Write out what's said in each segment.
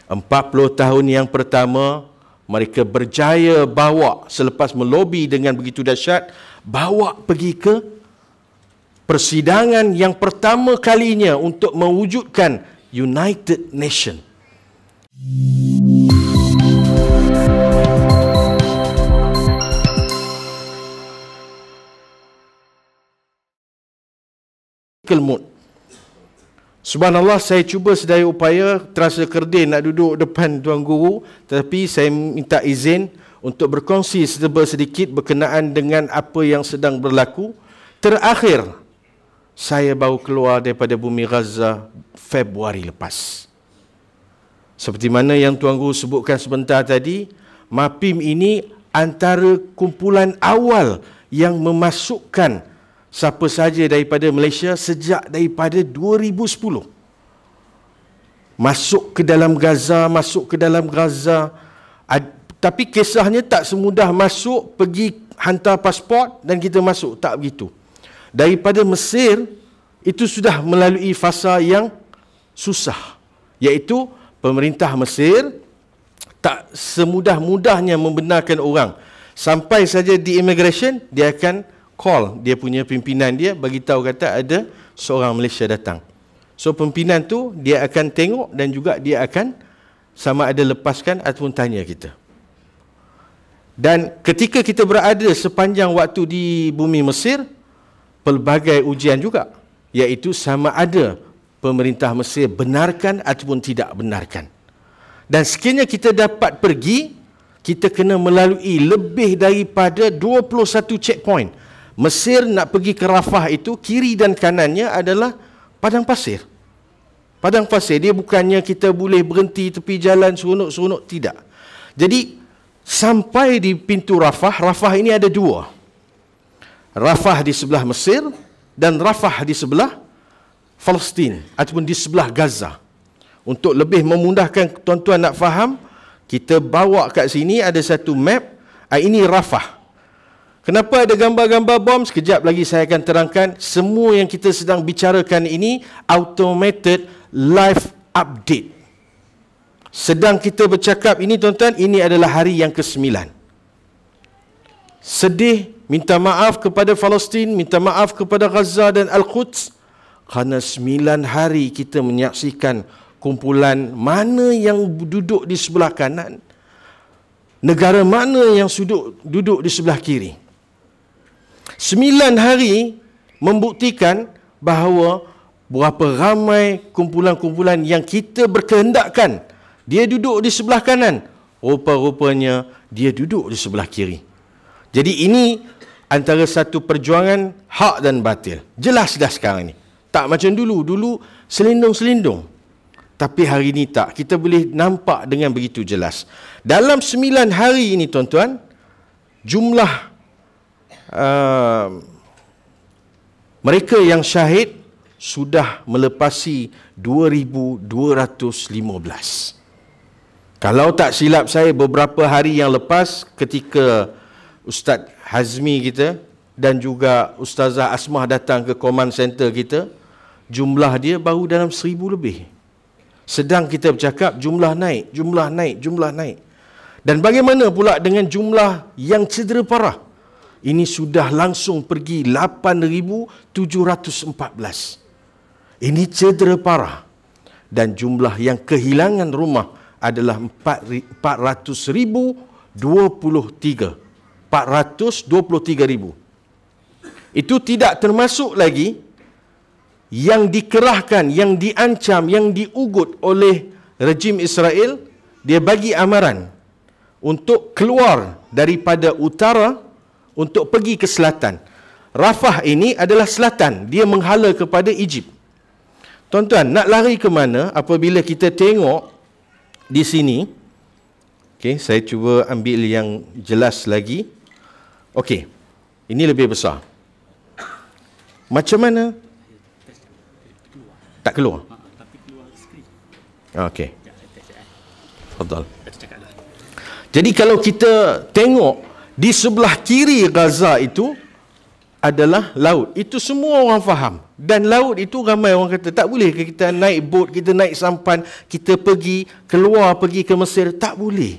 40 tahun yang pertama, mereka berjaya bawa, selepas melobi dengan begitu dahsyat, bawa pergi ke persidangan yang pertama kalinya untuk mewujudkan United Nations. Mood. Subhanallah, saya cuba sedaya upaya, terasa kerdil nak duduk depan Tuan Guru, tetapi saya minta izin untuk berkongsi sedikit berkenaan dengan apa yang sedang berlaku. Terakhir, saya baru keluar daripada bumi Gaza Februari lepas. Seperti mana yang Tuan Guru sebutkan sebentar tadi, MAPIM ini antara kumpulan awal yang memasukkan siapa saja daripada Malaysia sejak daripada 2010. Masuk ke dalam Gaza, tapi kisahnya tak semudah masuk, pergi hantar pasport dan kita masuk, tak begitu. Daripada Mesir, itu sudah melalui fasa yang susah, iaitu pemerintah Mesir tak semudah-mudahnya membenarkan orang. Sampai saja di immigration, dia akan call dia punya pimpinan dia, bagi tahu kata ada seorang Malaysia datang. So pimpinan tu dia akan tengok dan juga dia akan sama ada lepaskan ataupun tanya kita. Dan ketika kita berada sepanjang waktu di bumi Mesir, pelbagai ujian juga, iaitu sama ada pemerintah Mesir benarkan ataupun tidak benarkan. Dan sekiranya kita dapat pergi, kita kena melalui lebih daripada 21 checkpoint. Mesir nak pergi ke Rafah itu, kiri dan kanannya adalah padang pasir. Padang pasir, dia bukannya kita boleh berhenti tepi jalan seronok-seronok, tidak. Jadi, sampai di pintu Rafah, Rafah ini ada dua. Rafah di sebelah Mesir dan Rafah di sebelah Palestin ataupun di sebelah Gaza. Untuk lebih memudahkan tuan-tuan nak faham, kita bawa kat sini ada satu map, ini Rafah. Kenapa ada gambar-gambar bom? Sekejap lagi saya akan terangkan. Semua yang kita sedang bicarakan ini automated live update. Sedang kita bercakap ini tuan-tuan, ini adalah hari yang ke-9. Sedih, minta maaf kepada Palestin, minta maaf kepada Gaza dan Al-Quds, kerana 9 hari kita menyaksikan kumpulan mana yang duduk di sebelah kanan, negara mana yang duduk di sebelah kiri. 9 hari membuktikan bahawa berapa ramai kumpulan-kumpulan yang kita berkehendakkan dia duduk di sebelah kanan, rupa-rupanya dia duduk di sebelah kiri. Jadi ini antara satu perjuangan hak dan batil. Jelas dah sekarang ni. Tak macam dulu. Dulu selindung-selindung. Tapi hari ini tak. Kita boleh nampak dengan begitu jelas. Dalam 9 hari ini tuan-tuan, jumlah mereka yang syahid sudah melepasi 2,215. Kalau tak silap saya, beberapa hari yang lepas ketika Ustaz Hazmi kita dan juga Ustazah Asmah datang ke command center kita, jumlah dia baru dalam 1,000 lebih. Sedang kita bercakap jumlah naik. Dan bagaimana pula dengan jumlah yang cedera parah? Ini sudah langsung pergi 8,714. Ini cedera parah. Dan jumlah yang kehilangan rumah adalah 423. 423,000. Itu tidak termasuk lagi yang dikerahkan, yang diancam, yang diugut oleh rejim Israel. Dia bagi amaran untuk keluar daripada utara untuk pergi ke selatan. Rafah ini adalah selatan. Dia menghala kepada Egypt. Tuan-tuan, nak lari ke mana apabila kita tengok di sini? Okey, saya cuba ambil yang jelas lagi. Okey, ini lebih besar. Macam mana? Tak keluar? Okey. Fadal. Jadi kalau kita tengok di sebelah kiri Gaza itu, adalah laut. Itu semua orang faham. Dan laut itu ramai orang kata, tak boleh kita naik bot, kita naik sampan, kita pergi keluar, pergi ke Mesir. Tak boleh.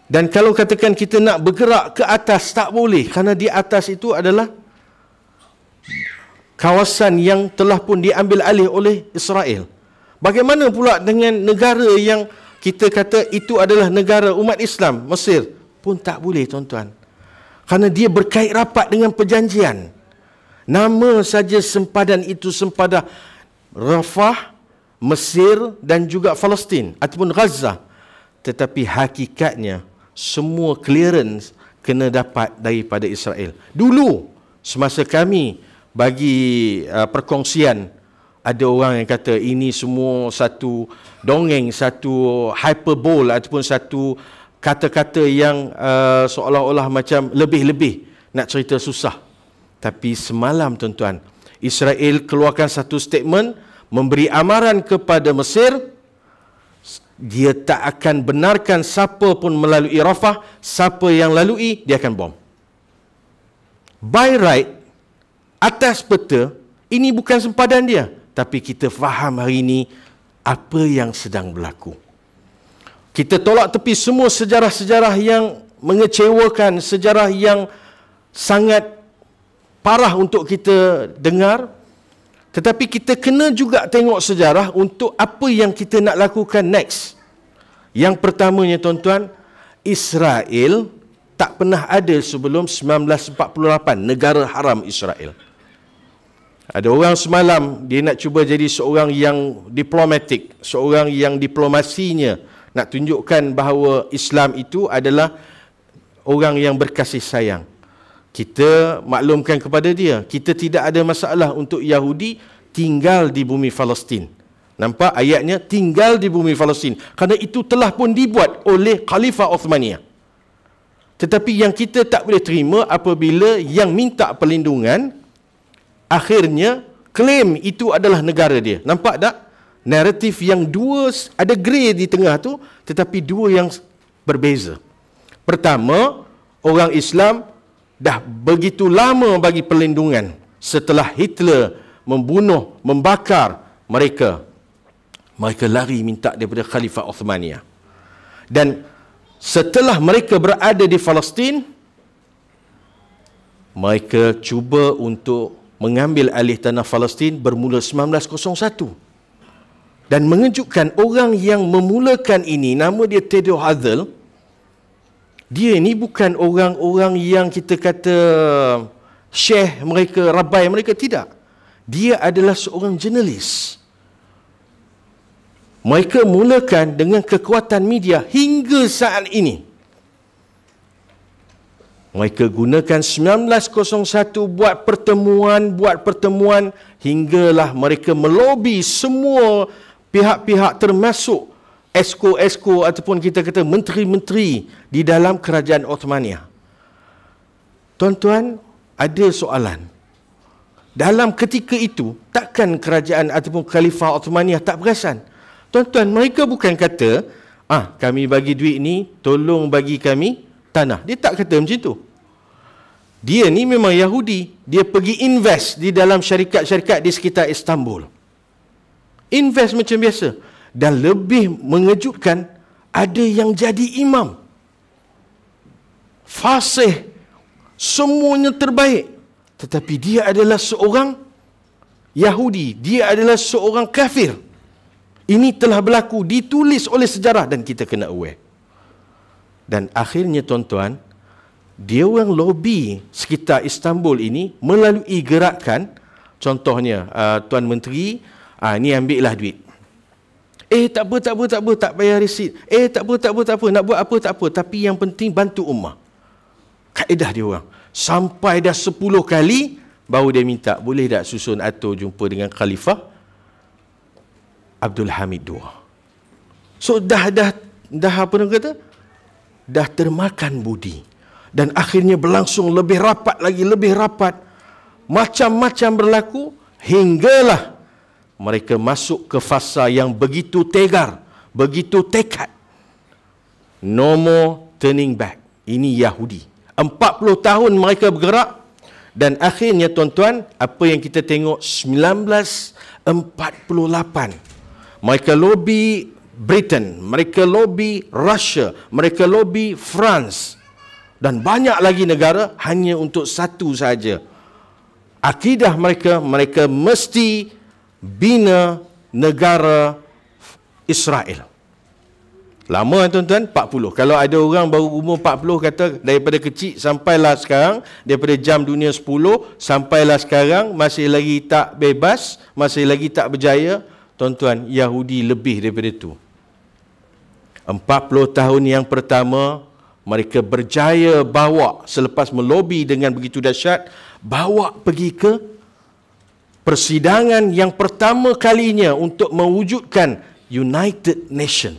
Dan kalau katakan kita nak bergerak ke atas, tak boleh. Kerana di atas itu adalah kawasan yang telah pun diambil alih oleh Israel. Bagaimana pula dengan negara yang kita kata itu adalah negara umat Islam, Mesir? Pun tak boleh, tuan-tuan. Kerana dia berkait rapat dengan perjanjian. Nama saja sempadan itu sempadan Rafah, Mesir dan juga Palestin ataupun Gaza. Tetapi hakikatnya semua clearance kena dapat daripada Israel. Dulu semasa kami bagi perkongsian, ada orang yang kata ini semua satu dongeng, satu hyperbole ataupun satu kata-kata yang seolah-olah macam lebih-lebih nak cerita susah. Tapi semalam, tuan-tuan, Israel keluarkan satu statement memberi amaran kepada Mesir, dia tak akan benarkan siapa pun melalui Rafah, siapa yang lalui dia akan bom. By right, atas peta, ini bukan sempadan dia. Tapi kita faham hari ini apa yang sedang berlaku. Kita tolak tepi semua sejarah-sejarah yang mengecewakan, sejarah yang sangat parah untuk kita dengar. Tetapi kita kena juga tengok sejarah untuk apa yang kita nak lakukan next. Yang pertamanya, tuan-tuan, Israel tak pernah ada sebelum 1948, negara haram Israel. Ada orang semalam, dia nak cuba jadi seorang yang diplomatik, seorang yang diplomasinya nak tunjukkan bahawa Islam itu adalah orang yang berkasih sayang. Kita maklumkan kepada dia, kita tidak ada masalah untuk Yahudi tinggal di bumi Palestin. Nampak ayatnya, tinggal di bumi Palestin. Kerana itu telah pun dibuat oleh Khalifah Uthmaniyah. Tetapi yang kita tak boleh terima apabila yang minta perlindungan akhirnya klaim itu adalah negara dia. Nampak tak? Naratif yang dua, ada grey di tengah tu, tetapi dua yang berbeza. Pertama, orang Islam dah begitu lama bagi perlindungan setelah Hitler membunuh, membakar mereka. Mereka lari minta daripada Khalifah Uthmaniyah. Dan setelah mereka berada di Palestin, mereka cuba untuk mengambil alih tanah Palestin bermula 1901. Dan mengejutkan, orang yang memulakan ini, nama dia Theodor Herzl. Dia ni bukan orang-orang yang kita kata syekh mereka, rabai mereka, tidak. Dia adalah seorang jurnalis. Mereka mulakan dengan kekuatan media hingga saat ini. Mereka gunakan 1901 buat pertemuan hinggalah mereka melobi semua pihak-pihak termasuk esko-esko ataupun kita kata menteri-menteri di dalam kerajaan Uthmaniyah. Tuan-tuan, ada soalan. Dalam ketika itu, takkan kerajaan ataupun Khalifah Uthmaniyah tak perasan? Tuan-tuan, mereka bukan kata, kami bagi duit ni, tolong bagi kami tanah. Dia tak kata macam tu. Dia ni memang Yahudi. Dia pergi invest di dalam syarikat-syarikat di sekitar Istanbul. Invest macam biasa. Dan lebih mengejutkan, ada yang jadi imam. Fasih. Semuanya terbaik. Tetapi dia adalah seorang Yahudi. Dia adalah seorang kafir. Ini telah berlaku, ditulis oleh sejarah dan kita kena aware. Dan akhirnya, tuan-tuan, dia orang lobby sekitar Istanbul ini melalui gerakan, contohnya, Tuan Menteri, ni ambillah duit. Tak apa, tak payah resit. Tak apa, nak buat apa, tak apa. Tapi yang penting bantu ummah. Kaedah dia orang. Sampai dah 10 kali, baru dia minta, boleh tak susun atau jumpa dengan Khalifah Abdul Hamid II. So dah apa nak kata? Dah termakan budi. Dan akhirnya berlangsung lebih rapat lagi, lebih rapat. Macam-macam berlaku hinggalah mereka masuk ke fasa yang begitu tegar, begitu tekad. No more turning back. Ini Yahudi. 40 tahun mereka bergerak, Dan akhirnya tuan-tuan, apa yang kita tengok 1948, mereka lobby Britain, mereka lobby Russia, mereka lobby France dan banyak lagi negara hanya untuk satu saja. Akidah mereka, mereka mesti bina negara Israel. Lama tuan-tuan, 40. Kalau ada orang baru umur 40 kata daripada kecil sampailah sekarang, daripada jam dunia 10 sampailah sekarang masih lagi tak bebas, masih lagi tak berjaya. Tuan-tuan, Yahudi lebih daripada itu. 40 tahun yang pertama, mereka berjaya bawa, selepas melobi dengan begitu dahsyat, bawa pergi ke persidangan yang pertama kalinya untuk mewujudkan United Nations.